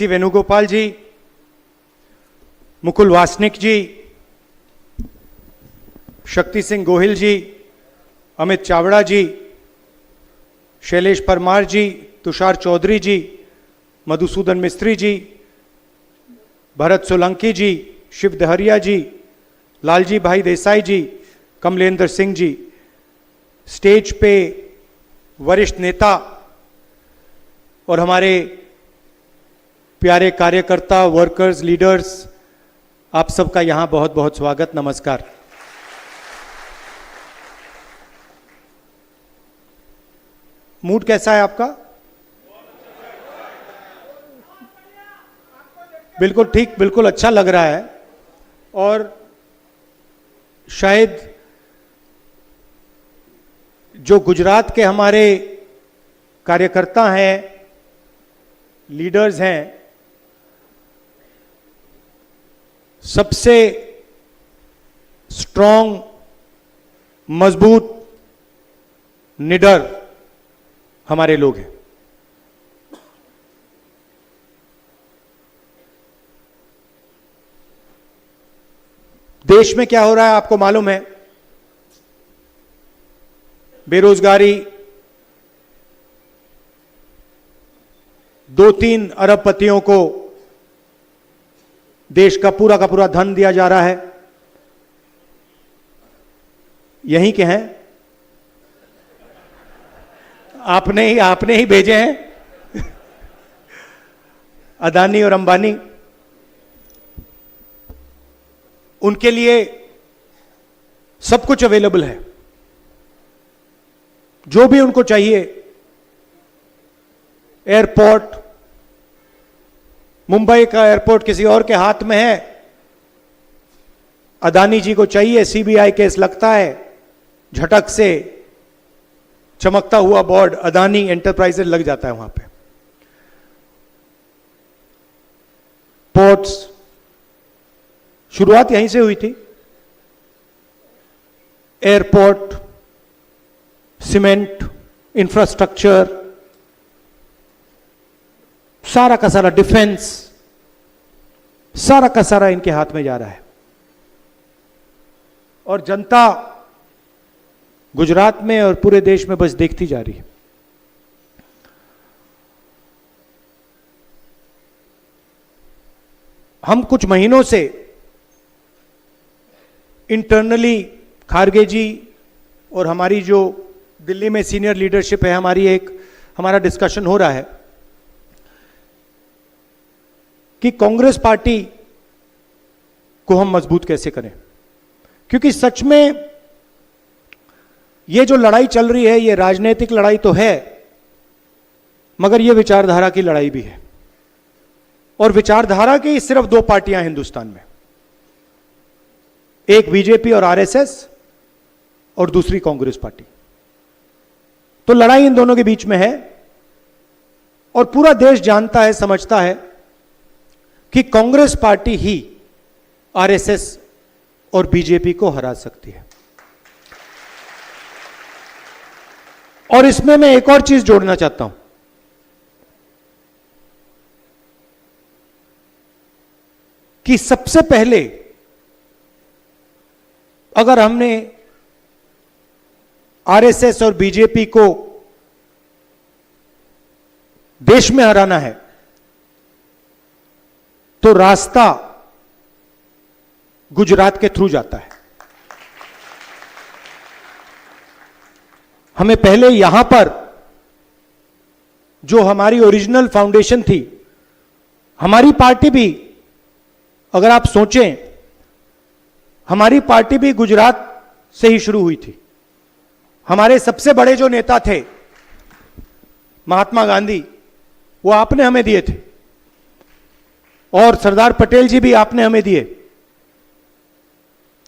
केसी वेणुगोपाल जी, मुकुल वासनिक जी, शक्ति सिंह गोहिल जी, अमित चावड़ा जी, शैलेश परमार जी, तुषार चौधरी जी, मधुसूदन मिस्त्री जी, भरत सोलंकी जी, शिव दहरिया जी, लालजी भाई देसाई जी, कमलेंद्र सिंह जी, स्टेज पे वरिष्ठ नेता और हमारे प्यारे कार्यकर्ता, वर्कर्स, लीडर्स, आप सबका यहां बहुत बहुत स्वागत, नमस्कार। मूड कैसा है आपका? बिल्कुल ठीक, बिल्कुल अच्छा लग रहा है। और शायद जो गुजरात के हमारे कार्यकर्ता हैं, लीडर्स हैं, सबसे स्ट्रॉन्ग, मजबूत, निडर हमारे लोग हैं। देश में क्या हो रहा है आपको मालूम है। बेरोजगारी, 2-3 अरबपतियों को देश का पूरा धन दिया जा रहा है। यहीं के हैं, आपने ही भेजे हैं अदानी और अंबानी। उनके लिए सब कुछ अवेलेबल है, जो भी उनको चाहिए। एयरपोर्ट, मुंबई का एयरपोर्ट किसी और के हाथ में है, अदानी जी को चाहिए, सीबीआई केस लगता है, झटक से चमकता हुआ बोर्ड अदानी एंटरप्राइजेज लग जाता है वहां पे। पोर्ट्स, शुरुआत यहीं से हुई थी। एयरपोर्ट, सीमेंट, इंफ्रास्ट्रक्चर, सारा का सारा डिफेंस, सारा का सारा इनके हाथ में जा रहा है। और जनता गुजरात में और पूरे देश में बस देखती जा रही है। हम कुछ महीनों से इंटरनली खारगे जी और हमारी जो दिल्ली में सीनियर लीडरशिप है, हमारा डिस्कशन हो रहा है कि कांग्रेस पार्टी को हम मजबूत कैसे करें। क्योंकि सच में ये जो लड़ाई चल रही है, ये राजनीतिक लड़ाई तो है, मगर ये विचारधारा की लड़ाई भी है। और विचारधारा की सिर्फ 2 पार्टियां हिंदुस्तान में, एक बीजेपी और आरएसएस और दूसरी कांग्रेस पार्टी। तो लड़ाई इन दोनों के बीच में है। और पूरा देश जानता है, समझता है कि कांग्रेस पार्टी ही आरएसएस और बीजेपी को हरा सकती है। और इसमें मैं एक और चीज जोड़ना चाहता हूं कि सबसे पहले अगर हमने आरएसएस और बीजेपी को देश में हराना है, तो रास्ता गुजरात के थ्रू जाता है। हमें पहले यहां पर जो हमारी ओरिजिनल फाउंडेशन थी, हमारी पार्टी भी, अगर आप सोचें, हमारी पार्टी भी गुजरात से ही शुरू हुई थी। हमारे सबसे बड़े जो नेता थे महात्मा गांधी, वो आपने हमें दिए थे, और सरदार पटेल जी भी आपने हमें दिए।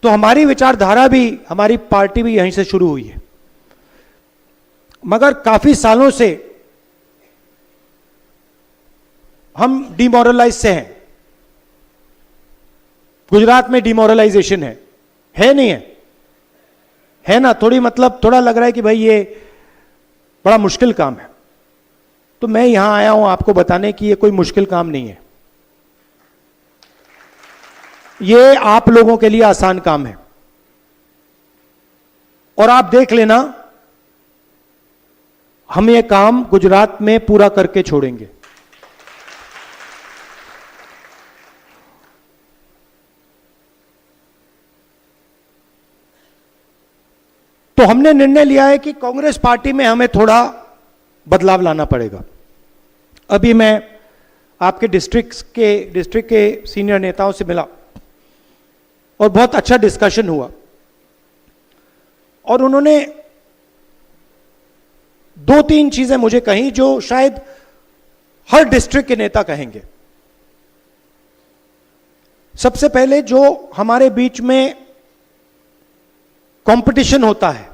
तो हमारी विचारधारा भी, हमारी पार्टी भी यहीं से शुरू हुई है। मगर काफी सालों से हम डिमोरलाइज से हैं। गुजरात में डिमोरलाइजेशन है नहीं है ना? थोड़ा लग रहा है कि भाई ये बड़ा मुश्किल काम है। तो मैं यहां आया हूं आपको बताने कि यह कोई मुश्किल काम नहीं है, ये आप लोगों के लिए आसान काम है। और आप देख लेना, हम ये काम गुजरात में पूरा करके छोड़ेंगे। तो हमने निर्णय लिया है कि कांग्रेस पार्टी में हमें थोड़ा बदलाव लाना पड़ेगा। अभी मैं आपके डिस्ट्रिक्ट के सीनियर नेताओं से मिला और बहुत अच्छा डिस्कशन हुआ, और उन्होंने 2-3 चीजें मुझे कही जो शायद हर डिस्ट्रिक्ट के नेता कहेंगे। सबसे पहले, जो हमारे बीच में कंपटीशन होता है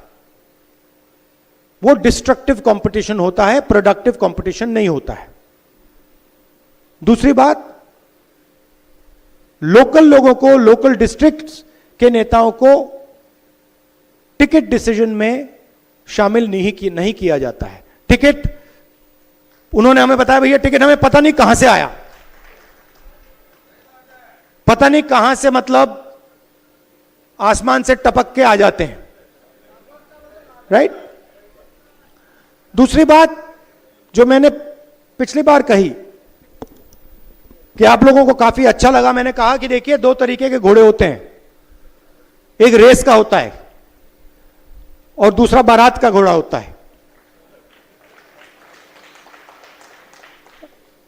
वो डिस्ट्रक्टिव कंपटीशन होता है, प्रोडक्टिव कंपटीशन नहीं होता है। दूसरी बात, लोकल लोगों को, लोकल डिस्ट्रिक्ट्स के नेताओं को टिकट डिसीजन में शामिल नहीं किया जाता है। टिकट, उन्होंने हमें बताया भैया टिकट हमें पता नहीं कहां से आया, पता नहीं कहां से, मतलब आसमान से टपक के आ जाते हैं, राइट। दूसरी बात जो मैंने पिछली बार कही कि आप लोगों को काफी अच्छा लगा, मैंने कहा कि देखिए 2 तरीके के घोड़े होते हैं, एक रेस का होता है और दूसरा बारात का घोड़ा होता है।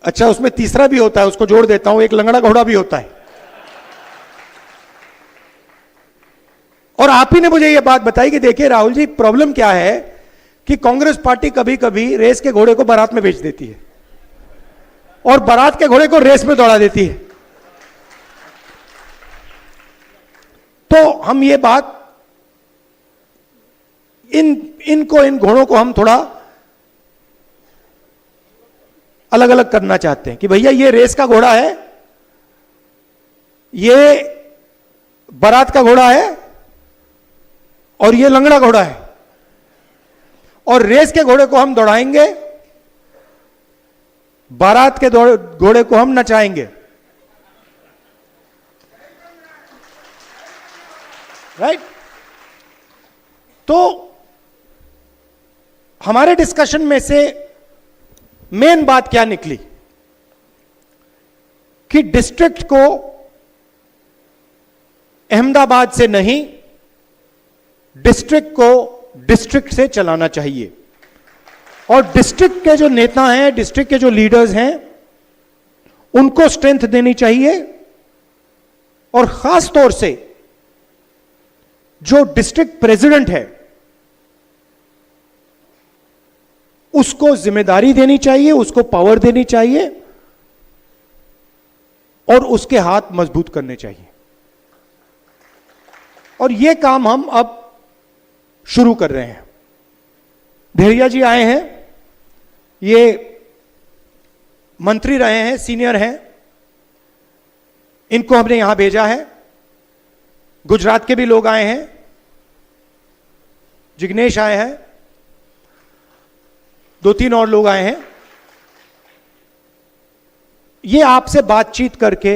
अच्छा, उसमें तीसरा भी होता है, उसको जोड़ देता हूं, एक लंगड़ा घोड़ा भी होता है। और आप ही ने मुझे यह बात बताई कि देखिए राहुल जी, प्रॉब्लम क्या है कि कांग्रेस पार्टी कभी कभी रेस के घोड़े को बारात में बेच देती है और बारात के घोड़े को रेस में दौड़ा देती है। तो हम ये बात, इन घोड़ों को हम थोड़ा अलग अलग करना चाहते हैं कि भैया ये रेस का घोड़ा है, ये बारात का घोड़ा है और ये लंगड़ा घोड़ा है, और रेस के घोड़े को हम दौड़ाएंगे, बारात के घोड़े को हम नचाएंगे, राइट। तो हमारे डिस्कशन में से मेन बात क्या निकली कि डिस्ट्रिक्ट को अहमदाबाद से नहीं, डिस्ट्रिक्ट को डिस्ट्रिक्ट से चलाना चाहिए, और डिस्ट्रिक्ट के जो नेता हैं, डिस्ट्रिक्ट के जो लीडर्स हैं, उनको स्ट्रेंथ देनी चाहिए, और खास तौर से जो डिस्ट्रिक्ट प्रेसिडेंट है उसको जिम्मेदारी देनी चाहिए, उसको पावर देनी चाहिए, और उसके हाथ मजबूत करने चाहिए। और यह काम हम अब शुरू कर रहे हैं। भेड़िया जी आए हैं, ये मंत्री रहे हैं, सीनियर हैं, इनको हमने यहां भेजा है। गुजरात के भी लोग आए हैं, जिग्नेश आए हैं, 2-3 और लोग आए हैं। ये आपसे बातचीत करके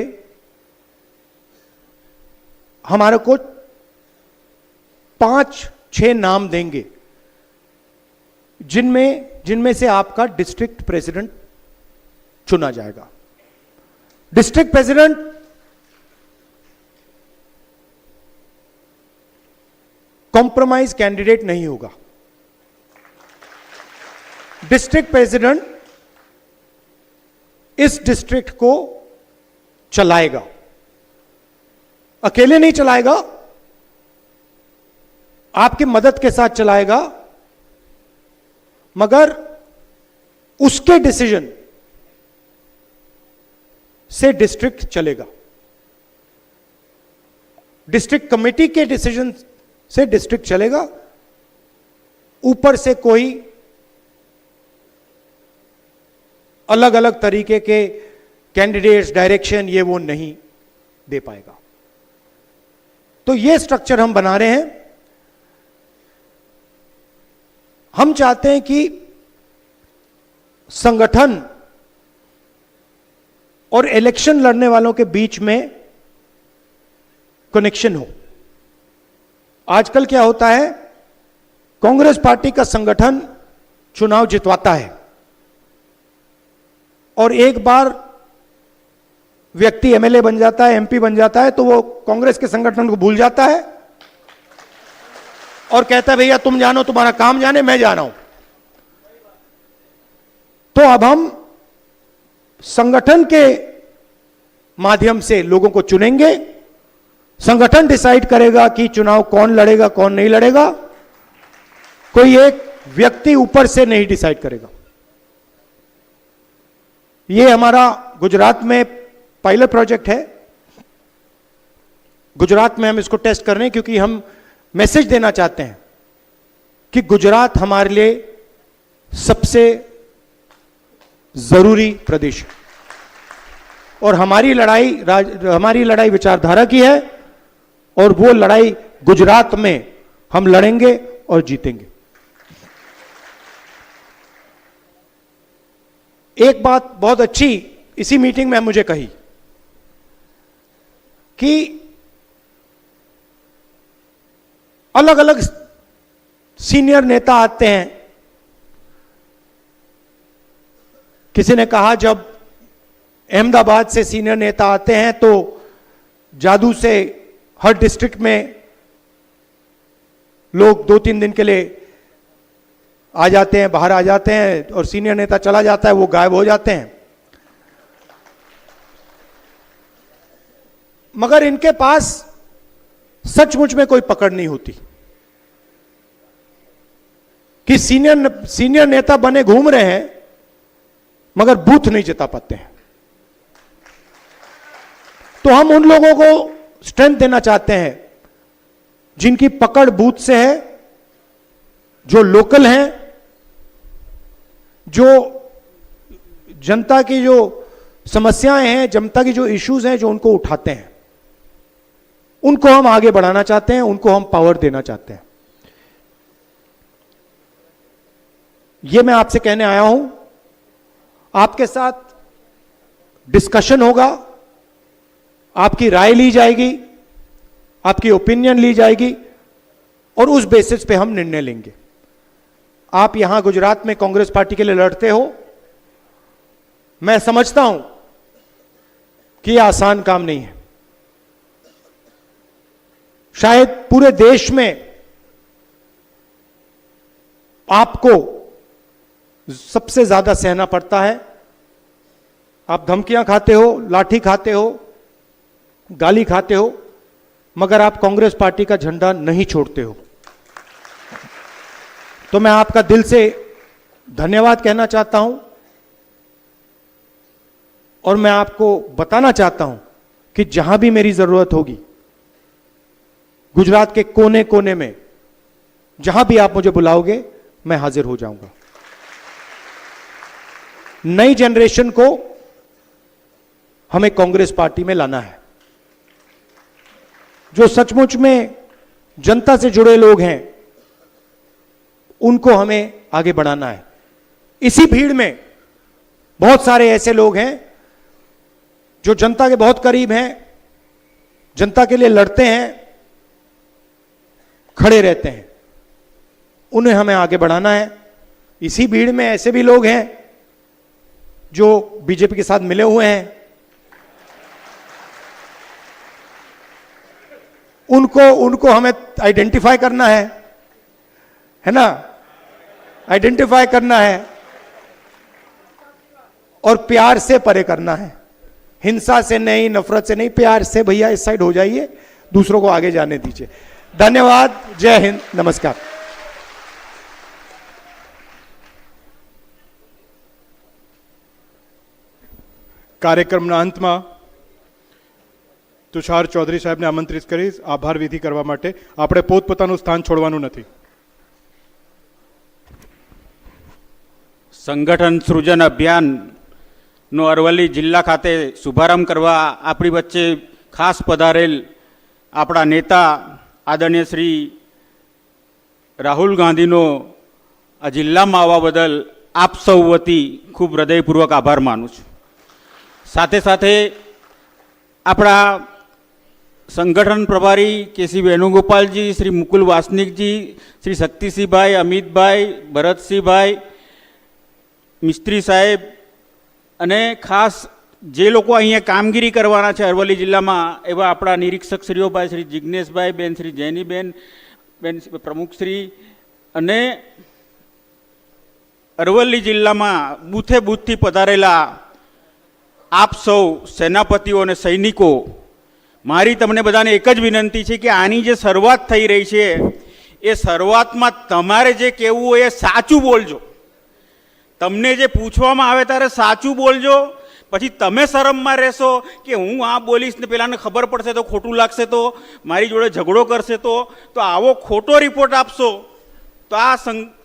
हमारे को 5-6 नाम देंगे जिनमें से आपका डिस्ट्रिक्ट प्रेसिडेंट चुना जाएगा। डिस्ट्रिक्ट प्रेसिडेंट कॉम्प्रोमाइज कैंडिडेट नहीं होगा। डिस्ट्रिक्ट प्रेसिडेंट इस डिस्ट्रिक्ट को चलाएगा, अकेले नहीं चलाएगा, आपकी मदद के साथ चलाएगा, मगर उसके डिसीजन से डिस्ट्रिक्ट चलेगा। डिस्ट्रिक्ट कमेटी के डिसीजन से डिस्ट्रिक्ट चलेगा, ऊपर से कोई अलग अलग तरीके के कैंडिडेट्स, डायरेक्शन, ये वो नहीं दे पाएगा। तो ये स्ट्रक्चर हम बना रहे हैं। हम चाहते हैं कि संगठन और इलेक्शन लड़ने वालों के बीच में कनेक्शन हो। आजकल क्या होता है, कांग्रेस पार्टी का संगठन चुनाव जितवाता है और एक बार व्यक्ति एमएलए बन जाता है, एमपी बन जाता है, तो वो कांग्रेस के संगठन को भूल जाता है और कहता है भैया तुम जानो, तुम्हारा काम जाने, मैं जा रहा हूं। तो अब हम संगठन के माध्यम से लोगों को चुनेंगे, संगठन डिसाइड करेगा कि चुनाव कौन लड़ेगा कौन नहीं लड़ेगा, कोई एक व्यक्ति ऊपर से नहीं डिसाइड करेगा। यह हमारा गुजरात में पायलट प्रोजेक्ट है। गुजरात में हम इसको टेस्ट कर रहे हैं क्योंकि हम मैसेज देना चाहते हैं कि गुजरात हमारे लिए सबसे जरूरी प्रदेश है और हमारी लड़ाई विचारधारा की है और वो लड़ाई गुजरात में हम लड़ेंगे और जीतेंगे। एक बात बहुत अच्छी इसी मीटिंग में मुझे कही कि अलग अलग सीनियर नेता आते हैं। किसी ने कहा जब अहमदाबाद से सीनियर नेता आते हैं तो जादू से हर डिस्ट्रिक्ट में लोग 2-3 दिन के लिए आ जाते हैं, बाहर आ जाते हैं और सीनियर नेता चला जाता है, वो गायब हो जाते हैं। मगर इनके पास सचमुच में कोई पकड़ नहीं होती कि सीनियर नेता बने घूम रहे हैं मगर बूथ नहीं जिता पाते हैं। तो हम उन लोगों को स्ट्रेंथ देना चाहते हैं जिनकी पकड़ बूथ से है, जो लोकल हैं, जो जनता की जो समस्याएं हैं, जनता की जो इश्यूज हैं, जो उनको उठाते हैं, उनको हम आगे बढ़ाना चाहते हैं, उनको हम पावर देना चाहते हैं। यह मैं आपसे कहने आया हूं। आपके साथ डिस्कशन होगा, आपकी राय ली जाएगी, आपकी ओपिनियन ली जाएगी और उस बेसिस पे हम निर्णय लेंगे। आप यहां गुजरात में कांग्रेस पार्टी के लिए लड़ते हो, मैं समझता हूं कि यह आसान काम नहीं है। शायद पूरे देश में आपको सबसे ज्यादा सहना पड़ता है। आप धमकियां खाते हो, लाठी खाते हो, गाली खाते हो, मगर आप कांग्रेस पार्टी का झंडा नहीं छोड़ते हो। तो मैं आपका दिल से धन्यवाद कहना चाहता हूं और मैं आपको बताना चाहता हूं कि जहां भी मेरी जरूरत होगी, गुजरात के कोने कोने में जहां भी आप मुझे बुलाओगे, मैं हाजिर हो जाऊंगा। नई जनरेशन को हमें कांग्रेस पार्टी में लाना है। जो सचमुच में जनता से जुड़े लोग हैं, उनको हमें आगे बढ़ाना है। इसी भीड़ में बहुत सारे ऐसे लोग हैं जो जनता के बहुत करीब हैं, जनता के लिए लड़ते हैं, खड़े रहते हैं, उन्हें हमें आगे बढ़ाना है। इसी भीड़ में ऐसे भी लोग हैं जो बीजेपी के साथ मिले हुए हैं, उनको हमें आइडेंटिफाई करना है ना, आइडेंटिफाई करना है और प्यार से परे करना है। हिंसा से नहीं, नफरत से नहीं, प्यार से भैया इस साइड हो जाइए, दूसरों को आगे जाने दीजिए। धन्यवाद। जय हिंद, नमस्कार। કાર્યક્રમના અંતમાં તુષાર ચૌધરી સાહેબને આમંત્રિત કરીશ આભાર વિધિ કરવા માટે। આપણે પોતપોતાનું સ્થાન છોડવાનું નથી। સંગઠન સૃજન અભિયાનનો અરવલ્લી જિલ્લા ખાતે શુભારંભ કરવા આપણી વચ્ચે ખાસ પધારેલ આપણા નેતા આદરણીય શ્રી રાહુલ ગાંધીનો આ જિલ્લામાં આવવા બદલ આપ સૌ વતી ખૂબ હૃદયપૂર્વક આભાર માનું છું. સાથે સાથે આપણા સંગઠન પ્રભારી કેસી વેણુગોપાલજી, શ્રી મુકુલ વાસનિકજી, શ્રી શક્તિસિંહભાઈ, અમિતભાઈ, ભરતસિંહભાઈ, મિસ્ત્રી સાહેબ અને ખાસ જે લોકો અહીંયા કામગીરી કરવાના છે અરવલ્લી જિલ્લામાં એવા આપણા નિરીક્ષકશ્રીઓ ભાઈ શ્રી જિજ્ઞેશભાઈ, બેન શ્રી જૈનીબેન, બેન પ્રમુખશ્રી અને અરવલ્લી જિલ્લામાં બૂથે બૂથથી પધારેલા આપ સૌ સેનાપતિઓ અને સૈનિકો, મારી તમને બધાને એક જ વિનંતી છે કે આની જે શરૂઆત થઈ રહી છે એ શરૂઆતમાં તમારે જે કહેવું હોય એ સાચું બોલજો. તમને જે પૂછવામાં આવે ત્યારે સાચું બોલજો. પછી તમે શરમમાં રહેશો કે હું આ બોલીશ ને પેલાને ખબર પડશે તો ખોટું લાગશે તો મારી જોડે ઝઘડો કરશે તો આવો ખોટો રિપોર્ટ આપશો તો આ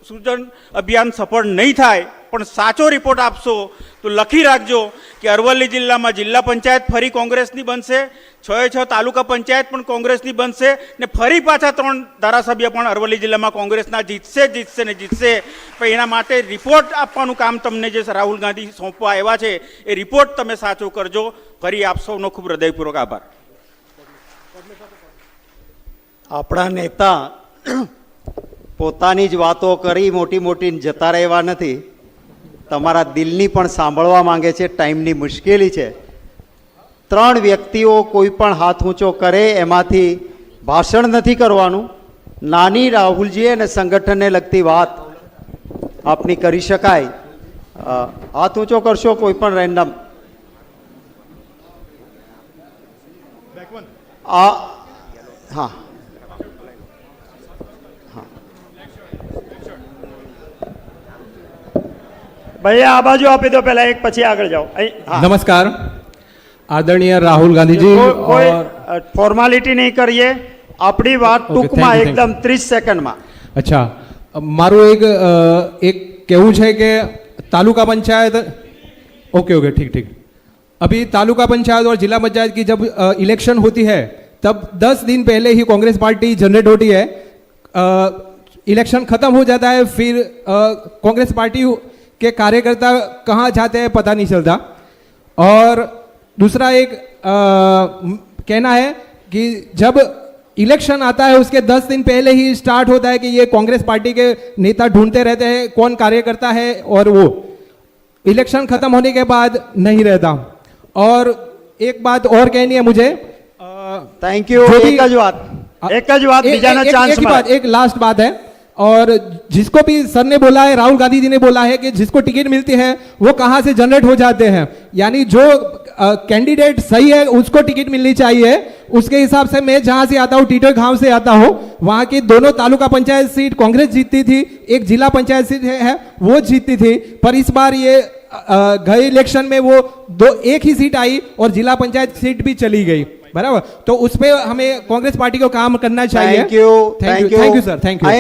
સૂચન અભિયાન સફળ નહીં થાય. પણ સાચો રિપોર્ટ આપશો તો લખી રાખજો કે અરવલ્લી જિલ્લામાં જિલ્લા પંચાયત ફરી કોંગ્રેસની બનશે, 6 તાલુકા પંચાયત પણ કોંગ્રેસની બનશે ને ફરી પાછા 3 ધારાસભ્ય પણ અરવલ્લી જિલ્લામાં કોંગ્રેસના જીતશે ને જીતશે. પણ એના માટે રિપોર્ટ આપવાનું કામ તમને જે રાહુલ ગાંધી સોંપવા આવ્યા છે એ રિપોર્ટ તમે સાચો કરજો. ફરી આપ સૌનો ખૂબ હૃદયપૂર્વક આભાર. આપણા નેતા પોતાની જ વાતો કરી મોટી મોટી જતા રહેવા નથી, તમારા દિલની પણ સાંભળવા માંગે છે. ટાઈમની મુશ્કેલી છે. 3 વ્યક્તિઓ કોઈ પણ હાથ ઊંચો કરે એમાંથી ભાષણ નથી કરવાનું. નાની રાહુલજી અને સંગઠનને લગતી વાત આપની કરી શકાય. હાથ ઊંચો કરશો કોઈ પણ રેન્ડમ. હા भैया आ बाजू आपी दो पहला एक पची आगे जाओ. हाँ. नमस्कार आदरणीय राहुल गांधी जी. कोई और फॉर्मालिटी नहीं करिए, अपनी बात Okay, टूंक thank में you, एकदम 30 सेकंड में. अच्छा मारू एक कहूँ है कि तालुका पंचायत ओके ठीक ठीक. अभी तालुका पंचायत और जिला पंचायत की जब इलेक्शन होती है तब 10 दिन पहले ही कांग्रेस पार्टी जनरेट होती है. इलेक्शन खत्म हो जाता है, फिर कांग्रेस पार्टी के कार्यकर्ता कहाँ जाते हैं पता नहीं चलता. और दूसरा एक कहना है कि जब इलेक्शन आता है उसके 10 दिन पहले ही स्टार्ट होता है कि ये कांग्रेस पार्टी के नेता ढूंढते रहते हैं कौन कार्यकर्ता है, और वो इलेक्शन खत्म होने के बाद नहीं रहता. और एक बात और कहनी है मुझे. Thank you. एक ज बात बीजाना चांस में. एक लास्ट बात है. और जिसको भी सर ने बोला है, राहुल गांधी जी ने बोला है कि जिसको टिकट मिलती है वो कहां से जनरेट हो जाते हैं, यानी जो कैंडिडेट सही है उसको टिकट मिलनी चाहिए. उसके हिसाब से मैं जहां से आता हूं, टीटर गांव से आता हूं, वहां की दोनों तालुका पंचायत सीट कांग्रेस जीतती थी, एक जिला पंचायत सीट है वो जीतती थी. पर इस बार ये गए इलेक्शन में वो एक ही सीट आई और जिला पंचायत सीट भी चली गई. बराबर, तो उस पे हमें कांग्रेस पार्टी को काम करना चाहिए. Thank you sir. Thank you.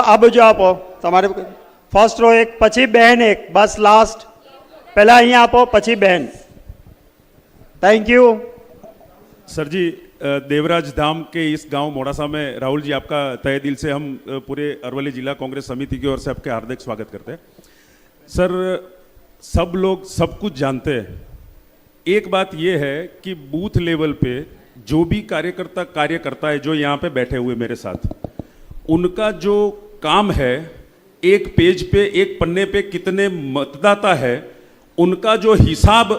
अब जो आपो તમારે ફર્સ્ટ રો એક પછી બહેન એક, બસ લાસ્ટ. પહેલા અહીંયા આપો પછી બહેન. Thank you. सर जी, देवराज धाम के इस गांव मोड़ासा में राहुल जी आपका तहे दिल से हम पूरे अरवल्ली जिला कांग्रेस समिति की ओर से आपके हार्दिक स्वागत करते हैं. सर, सब लोग सब कुछ जानते हैं. एक बात यह है कि बूथ लेवल पे जो भी कार्यकर्ता कार्य करता है, जो यहाँ पे बैठे हुए मेरे साथ, उनका जो काम है, एक पेज पे एक पन्ने पे कितने मतदाता है, उनका जो हिसाब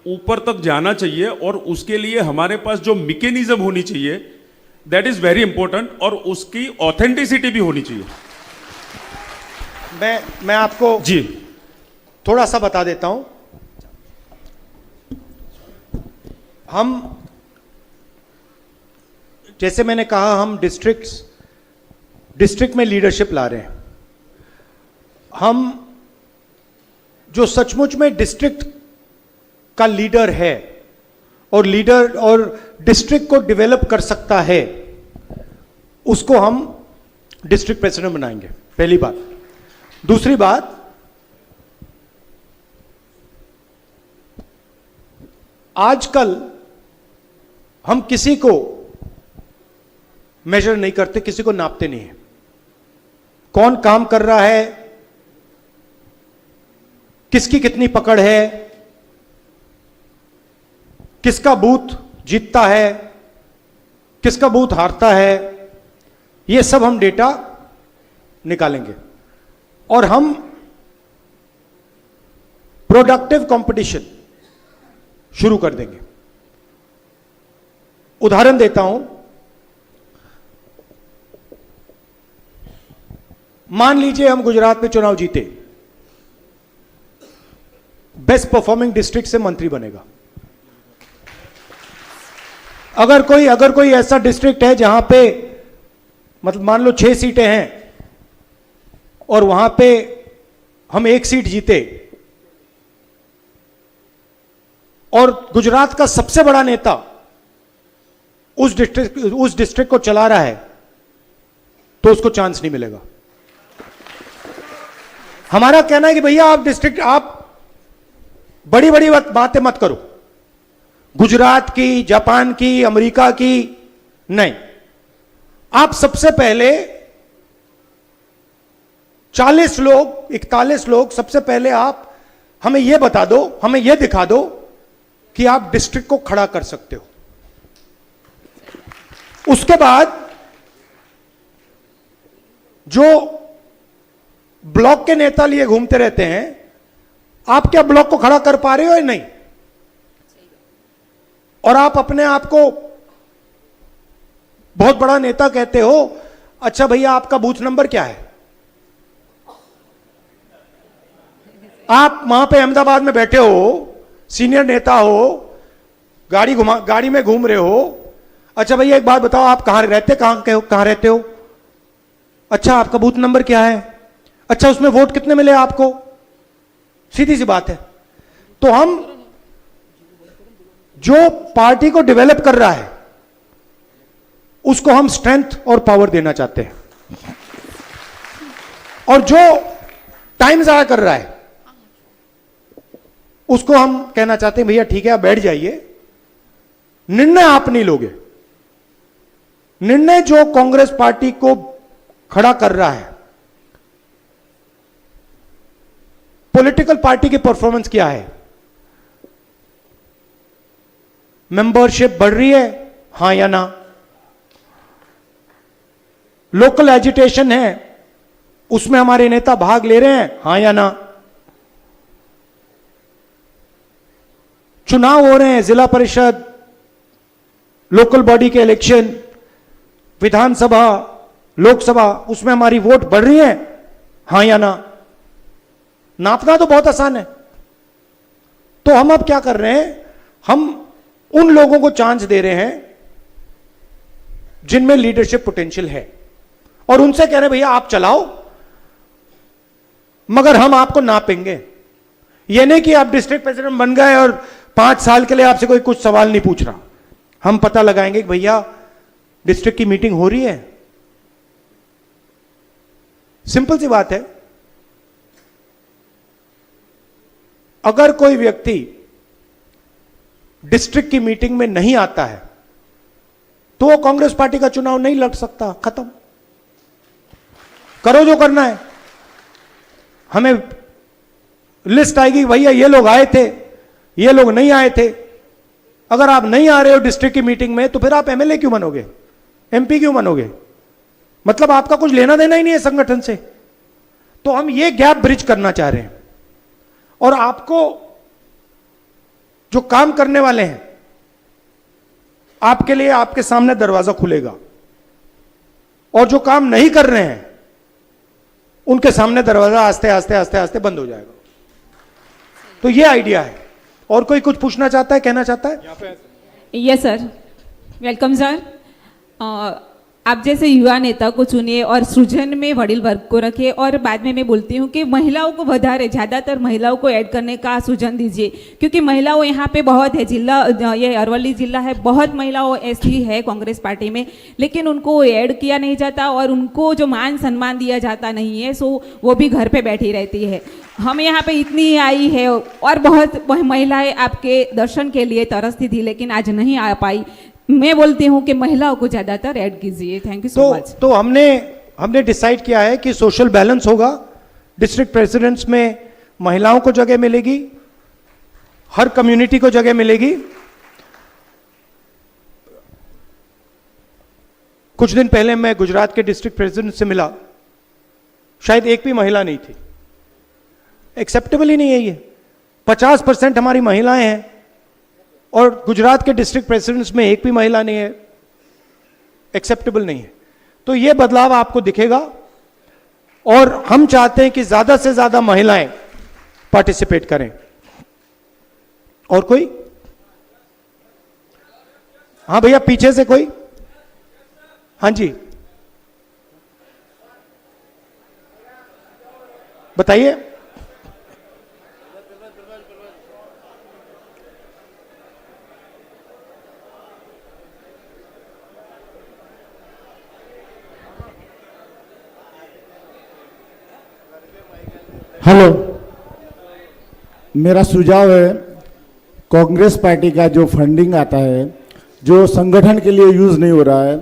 ऊपर तक जाना चाहिए. और उसके लिए हमारे पास जो मैकेनिज्म होनी चाहिए, दैट इज वेरी इंपॉर्टेंट. और उसकी ऑथेंटिसिटी भी होनी चाहिए. मैं आपको जी थोड़ा सा बता देता हूं. हम, जैसे मैंने कहा, हम डिस्ट्रिक्ट में लीडरशिप ला रहे हैं. हम जो सचमुच में डिस्ट्रिक्ट का लीडर है और डिस्ट्रिक्ट को डेवलप कर सकता है, उसको हम डिस्ट्रिक्ट प्रेसिडेंट बनाएंगे. पहली बात. दूसरी बात, आजकल हम किसी को मेजर नहीं करते, किसी को नापते नहीं है. कौन काम कर रहा है किसकी कितनी पकड़ है, किसका बूथ जीतता है, किसका बूथ हारता है, ये सब हम डेटा निकालेंगे और हम प्रोडक्टिव कंपटीशन शुरू कर देंगे। उदाहरण देता हूं, मान लीजिए हम गुजरात में चुनाव जीते, बेस्ट परफॉर्मिंग डिस्ट्रिक्ट से मंत्री बनेगा। अगर कोई ऐसा डिस्ट्रिक्ट है जहां पे मतलब मान लो 6 सीटें हैं और वहां पे हम 1 सीट जीते और गुजरात का सबसे बड़ा नेता उस डिस्ट्रिक्ट को चला रहा है, तो उसको चांस नहीं मिलेगा। हमारा कहना है कि भैया आप बड़ी बड़ी बातें मत करो, गुजरात की, जापान की, अमेरिका की नहीं। आप सबसे पहले 40 लोग, 41 लोग, सबसे पहले आप हमें यह बता दो, हमें यह दिखा दो कि आप डिस्ट्रिक्ट को खड़ा कर सकते हो। उसके बाद जो ब्लॉक के नेता लिए घूमते रहते हैं, आप क्या ब्लॉक को खड़ा कर पा रहे हो या नहीं? और आप अपने आप को बहुत बड़ा नेता कहते हो, अच्छा भैया आपका बूथ नंबर क्या है? आप वहां पे अहमदाबाद में बैठे हो, सीनियर नेता हो, गाड़ी में घूम रहे हो, अच्छा भैया एक बात बताओ, आप कहां रहते हो? अच्छा आपका बूथ नंबर क्या है? अच्छा उसमें वोट कितने मिले आपको? सीधी सी बात है। तो हम जो पार्टी को डेवलप कर रहा है उसको हम स्ट्रेंथ और पावर देना चाहते हैं, और जो टाइम जाया कर रहा है उसको हम कहना चाहते हैं भैया ठीक है आप बैठ जाइए, निर्णय आप नहीं लोगे। निर्णय जो कांग्रेस पार्टी को खड़ा कर रहा है, पॉलिटिकल पार्टी की परफॉर्मेंस क्या है, मेंबरशिप बढ़ रही है हां या ना, लोकल एजिटेशन है उसमें हमारे नेता भाग ले रहे हैं हां या ना, चुनाव हो रहे हैं, जिला परिषद, लोकल बॉडी के इलेक्शन, विधानसभा, लोकसभा, उसमें हमारी वोट बढ़ रही है हां या ना। नापना तो बहुत आसान है। तो हम अब क्या कर रहे हैं, हम उन लोगों को चांस दे रहे हैं जिनमें लीडरशिप पोटेंशियल है, और उनसे कह रहे हैं भैया आप चलाओ, मगर हम आपको नापेंगे। यह नहीं कि आप डिस्ट्रिक्ट प्रेसिडेंट बन गए और 5 साल के लिए आपसे कोई कुछ सवाल नहीं पूछ रहा। हम पता लगाएंगे कि भैया डिस्ट्रिक्ट की मीटिंग हो रही है, सिंपल सी बात है। अगर कोई व्यक्ति डिस्ट्रिक्ट की मीटिंग में नहीं आता है तो वो कांग्रेस पार्टी का चुनाव नहीं लड़ सकता, खत्म। करो जो करना है। हमें लिस्ट आएगी भैया ये लोग आए थे, ये लोग नहीं आए थे। अगर आप नहीं आ रहे हो डिस्ट्रिक्ट की मीटिंग में तो फिर आप एमएलए क्यों बनोगे, एमपी क्यों बनोगे? मतलब आपका कुछ लेना देना ही नहीं है संगठन से। तो हम ये गैप ब्रिज करना चाह रहे हैं, और आपको जो काम करने वाले हैं आपके लिए आपके सामने दरवाजा खुलेगा, और जो काम नहीं कर रहे हैं उनके सामने दरवाजा आस्ते आस्ते आस्ते आस्ते बंद हो जाएगा। तो ये आइडिया है। और कोई कुछ पूछना चाहता है, कहना चाहता है? Yes sir, welcome sir. आप जैसे युवा नेता को चुनिए और सृजन में वडील वर्ग को रखिए, और बाद में मैं बोलती हूँ कि महिलाओं को વધારે ज़्यादातर महिलाओं को ऐड करने का सृजन दीजिए, क्योंकि महिलाओं यहाँ पे बहुत है। जिला ये अरवली जिला है, बहुत महिलाओं ऐसी है कांग्रेस पार्टी में, लेकिन उनको ऐड किया नहीं जाता और उनको जो मान सम्मान दिया जाता नहीं है, सो वो भी घर पे बैठी रहती है। हम यहाँ पे इतनी आई है और बहुत महिलाएं आपके दर्शन के लिए तरसती थी, लेकिन आज नहीं आ पाई। मैं बोलती हूँ कि महिलाओं को ज्यादातर ऐड कीजिए। Thank you so much. तो हमने डिसाइड किया है कि सोशल बैलेंस होगा। डिस्ट्रिक्ट प्रेसिडेंट्स में महिलाओं को जगह मिलेगी, हर कम्युनिटी को जगह मिलेगी। कुछ दिन पहले मैं गुजरात के डिस्ट्रिक्ट प्रेसिडेंट से मिला, शायद एक भी महिला नहीं थी। एक्सेप्टेबल ही नहीं है ये। 50% हमारी महिलाएं हैं और गुजरात के डिस्ट्रिक्ट प्रेसिडेंट्स में एक भी महिला नहीं है। एक्सेप्टेबल नहीं है। तो ये बदलाव आपको दिखेगा और हम चाहते हैं कि ज्यादा से ज्यादा महिलाएं पार्टिसिपेट करें। और कोई? हाँ भैया, पीछे से कोई? हाँ जी, बताइए। हेलो, मेरा सुझाव है, कांग्रेस पार्टी का जो फंडिंग आता है जो संगठन के लिए यूज़ नहीं हो रहा है,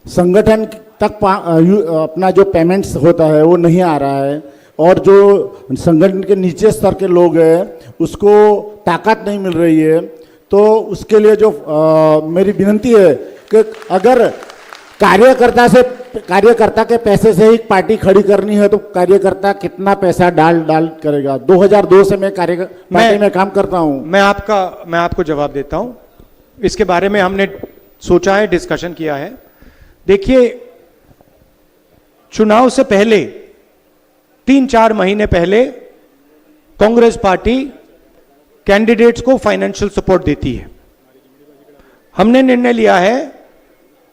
संगठन तक अपना जो पेमेंट्स होता है वो नहीं आ रहा है, और जो संगठन के नीचे स्तर के लोग हैं उसको ताकत नहीं मिल रही है। तो उसके लिए जो मेरी विनती है कि अगर कार्यकर्ता के पैसे से ही पार्टी खड़ी करनी है तो कार्यकर्ता कितना पैसा डाल करेगा। 2002 से मैं पार्टी में काम करता हूं। मैं आपको जवाब देता हूं। इसके बारे में हमने सोचा है, डिस्कशन किया है। देखिए, चुनाव से पहले 3-4 महीने पहले कांग्रेस पार्टी कैंडिडेट्स को फाइनेंशियल सपोर्ट देती है। हमने निर्णय लिया है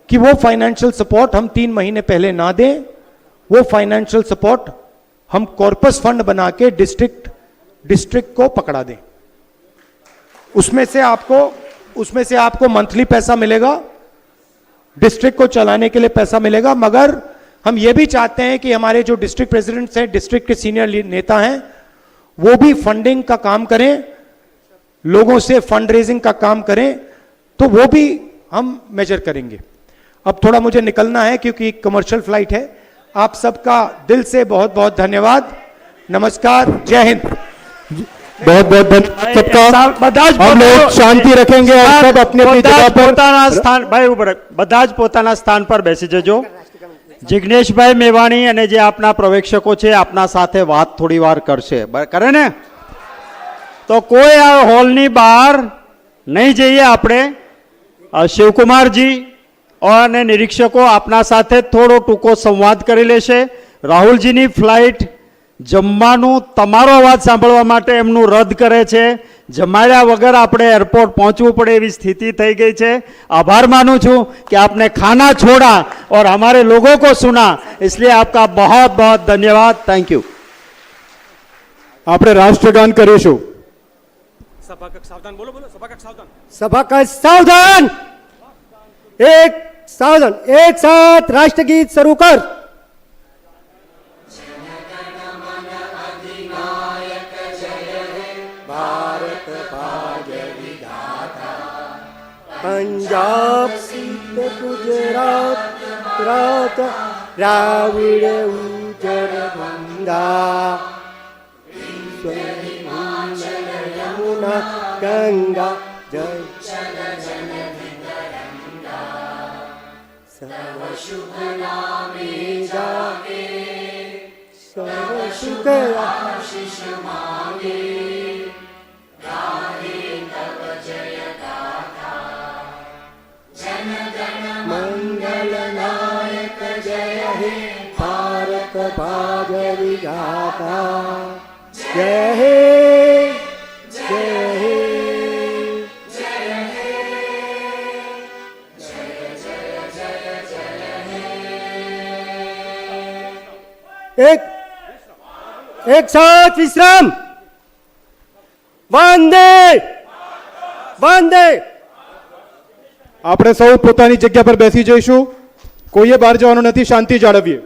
कि वो फाइनेंशियल सपोर्ट हम 3 महीने पहले ना दें, वो फाइनेंशियल सपोर्ट हम कॉर्पस फंड बना के डिस्ट्रिक्ट को पकड़ा दें। उसमें से आपको मंथली पैसा मिलेगा, डिस्ट्रिक्ट को चलाने के लिए पैसा मिलेगा। मगर हम ये भी चाहते हैं कि हमारे जो डिस्ट्रिक्ट प्रेसिडेंट्स हैं, डिस्ट्रिक्ट के सीनियर नेता हैं, वो भी फंडिंग का काम करें, लोगों से फंड रेजिंग का काम करें, तो वो भी हम मेजर करेंगे। अब थोड़ा मुझे निकलना है क्योंकि कमर्शियल फ्लाइट है। आप सबका दिल से बहुत बहुत धन्यवाद। नमस्कार, जय हिंद। बहुत बहुत धन्यवाद सबका। हम लोग शांति रखेंगे और सब अपने अपनी जगह पर બધા જ પોતાના સ્થાન પર બેસી જજો। જિગ્નેશભાઈ મેવાણી અને જે આપના પ્રવેક્ષકો છે આપના સાથે વાત થોડી વાર કરશે, કરે ને? તો કોઈ આ હોલની બહાર નહીં જઈએ આપણે। શિવકુમારજી અને નિરીક્ષકો આપના સાથે થોડો ટૂંકો સંવાદ કરી લેશે। રાહુલજીની ફ્લાઇટ જમવાનું તમારો અવાજ સાંભળવા માટે એમનું રદ કરે છે। જમાડ્યા વગર આપણે એરપોર્ટ પહોંચવું પડે એવી સ્થિતિ થઈ ગઈ છે। આભાર માનું છું कि आपने खाना छोड़ा और हमारे लोगों को सुना, इसलिए आपका बहुत बहुत धन्यवाद। Thank you. આપણે રાષ્ટ્રગાન કરીશું। सभा का सावधान, एक सावधान, एक साथ राष्ट्रगीत शुरू कर। भारत भाग्य विधाता, पंजाब सिंध गुजरात रात रावण उजर गंगा, यमुना गंगा जय सर्व शुभ नामे जाके, सर्व शुभ आशीष मांगे, गाहे तब जय गाथा, जन गण मंगल नायक जय हे, भारत भाग्य विधाता जय हे, जय हे, जय हे, जय जय जय जय हे। एक साथ विश्राम। वंदे वंदे। આપણે સૌ પોતાની જગ્યા પર બેસી જઈશું। કોઈએ બહાર જવાનું નથી, શાંતિ જાળવીએ।